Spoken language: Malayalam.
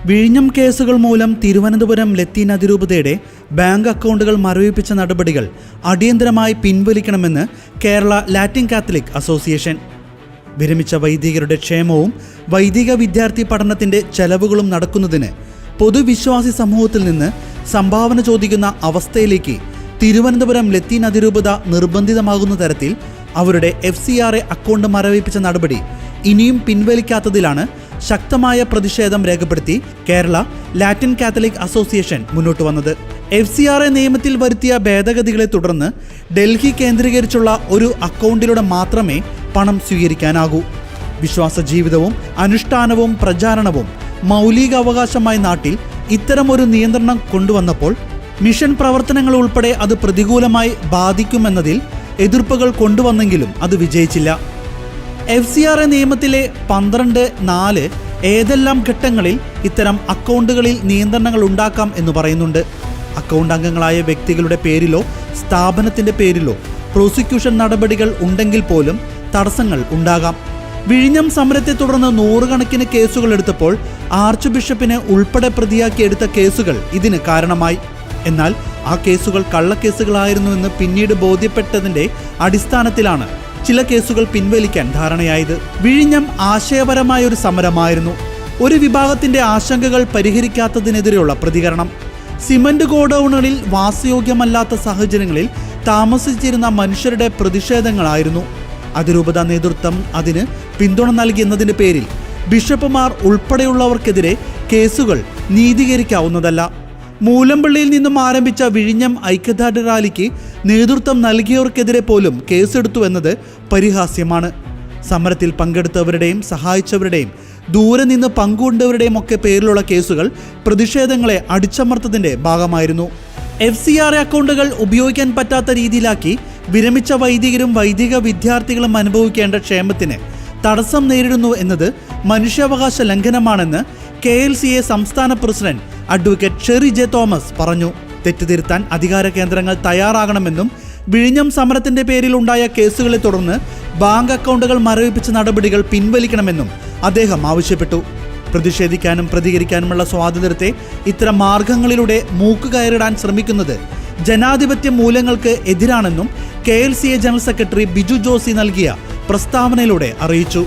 വിഴിഞ്ഞം കേസുകൾ മൂലം തിരുവനന്തപുരം ലത്തീൻ അതിരൂപതയുടെ ബാങ്ക് അക്കൗണ്ടുകൾ മരവിപ്പിച്ച നടപടികൾ അടിയന്തരമായി പിൻവലിക്കണമെന്ന് കേരള ലാറ്റിൻ കാത്തലിക് അസോസിയേഷൻ. വിരമിച്ച വൈദികരുടെ ക്ഷേമവും വൈദിക വിദ്യാർത്ഥി പഠനത്തിൻ്റെ ചെലവുകളും നടക്കുന്നതിന് പൊതുവിശ്വാസി സമൂഹത്തിൽ നിന്ന് സംഭാവന ചോദിക്കുന്ന അവസ്ഥയിലേക്ക് തിരുവനന്തപുരം ലത്തീൻ അതിരൂപത നിർബന്ധിതമാകുന്ന തരത്തിൽ അവരുടെ FCRA അക്കൗണ്ട് മരവിപ്പിച്ച നടപടി ഇനിയും പിൻവലിക്കാത്തതിലാണ് ശക്തമായ പ്രതിഷേധം രേഖപ്പെടുത്തി കേരള ലാറ്റിൻ കാത്തലിക് അസോസിയേഷൻ മുന്നോട്ട് വന്നത്. FCRA നിയമത്തിൽ വരുത്തിയ ഭേദഗതികളെ തുടർന്ന് ഡൽഹി കേന്ദ്രീകരിച്ചുള്ള ഒരു അക്കൗണ്ടിലൂടെ മാത്രമേ പണം സ്വീകരിക്കാനാകൂ. വിശ്വാസ ജീവിതവും അനുഷ്ഠാനവും പ്രചാരണവും മൗലിക അവകാശമായ നാട്ടിൽ ഇത്തരമൊരു നിയന്ത്രണം കൊണ്ടുവന്നപ്പോൾ മിഷൻ പ്രവർത്തനങ്ങൾ ഉൾപ്പെടെ അത് പ്രതികൂലമായി ബാധിക്കുമെന്നതിൽ എതിർപ്പുകൾ കൊണ്ടുവന്നെങ്കിലും അത് വിജയിച്ചില്ല. FCRA നിയമത്തിലെ 12(4) ഏതെല്ലാം ഘട്ടങ്ങളിൽ ഇത്തരം അക്കൗണ്ടുകളിൽ നിയന്ത്രണങ്ങൾ ഉണ്ടാക്കാം എന്ന് പറയുന്നുണ്ട്. അക്കൗണ്ട് അംഗങ്ങളായ വ്യക്തികളുടെ പേരിലോ സ്ഥാപനത്തിൻ്റെ പേരിലോ പ്രോസിക്യൂഷൻ നടപടികൾ ഉണ്ടെങ്കിൽ പോലും തടസ്സങ്ങൾ ഉണ്ടാകാം. വിഴിഞ്ഞം സമരത്തെ തുടർന്ന് നൂറുകണക്കിന് കേസുകൾ എടുത്തപ്പോൾ ആർച്ച് ബിഷപ്പിനെ ഉൾപ്പെടെ പ്രതിയാക്കിയെടുത്ത കേസുകൾ ഇതിന് കാരണമായി. എന്നാൽ ആ കേസുകൾ കള്ളക്കേസുകളായിരുന്നുവെന്ന് പിന്നീട് ബോധ്യപ്പെട്ടതിൻ്റെ അടിസ്ഥാനത്തിലാണ് ചില കേസുകൾ പിൻവലിക്കാൻ ധാരണയായത്. വിഴിഞ്ഞം ആശയപരമായ ഒരു സമരമായിരുന്നു. ഒരു വിഭാഗത്തിന്റെ ആശങ്കകൾ പരിഹരിക്കാത്തതിനെതിരെയുള്ള പ്രതികരണം. സിമന്റ് ഗോഡൌണുകളിൽ വാസയോഗ്യമല്ലാത്ത സാഹചര്യങ്ങളിൽ താമസിച്ചിരുന്ന മനുഷ്യരുടെ പ്രതിഷേധങ്ങളായിരുന്നു. അതിരൂപത നേതൃത്വം അതിന് പിന്തുണ നൽകിയെന്നതിൻ്റെ പേരിൽ ബിഷപ്പുമാർ ഉൾപ്പെടെയുള്ളവർക്കെതിരെ കേസുകൾ നീതീകരിക്കാവുന്നതല്ല. മൂലമ്പള്ളിയിൽ നിന്നും ആരംഭിച്ച വിഴിഞ്ഞം ഐക്യദാർഢ്യ റാലിക്ക് നേതൃത്വം നൽകിയവർക്കെതിരെ പോലും കേസെടുത്തു എന്നത് പരിഹാസ്യമാണ്. സമരത്തിൽ പങ്കെടുത്തവരുടെയും സഹായിച്ചവരുടെയും ദൂരെ നിന്ന് പങ്കുകൊണ്ടവരുടെയും ഒക്കെ പേരിലുള്ള കേസുകൾ പ്രതിഷേധങ്ങളെ അടിച്ചമർത്തതിൻ്റെ ഭാഗമായിരുന്നു. FCRA അക്കൗണ്ടുകൾ ഉപയോഗിക്കാൻ പറ്റാത്ത രീതിയിലാക്കി വിരമിച്ച വൈദികരും വൈദിക വിദ്യാർത്ഥികളും അനുഭവിക്കേണ്ട ക്ഷേമത്തിന് തടസ്സം നേരിടുന്നു എന്നത് മനുഷ്യാവകാശ ലംഘനമാണെന്ന് KLCA സംസ്ഥാന പ്രസിഡന്റ് അഡ്വക്കേറ്റ് ഷെറി ജെ തോമസ് പറഞ്ഞു. തെറ്റുതിരുത്താൻ അധികാര കേന്ദ്രങ്ങൾ തയ്യാറാകണമെന്നും വിഴിഞ്ഞം സമരത്തിന്റെ പേരിൽ ഉണ്ടായ കേസുകളെ തുടർന്ന് ബാങ്ക് അക്കൗണ്ടുകൾ മരവിപ്പിച്ച നടപടികൾ പിൻവലിക്കണമെന്നും അദ്ദേഹം ആവശ്യപ്പെട്ടു. പ്രതിഷേധിക്കാനും പ്രതികരിക്കാനുമുള്ള സ്വാതന്ത്ര്യത്തെ ഇത്തരം മാർഗങ്ങളിലൂടെ മൂക്കുകയറിടാൻ ശ്രമിക്കുന്നത് ജനാധിപത്യ മൂല്യങ്ങൾക്ക് എതിരാണെന്നും KLCA general secretary Biju Josy നൽകിയ പ്രസ്താവനയിലൂടെ അറിയിച്ചു.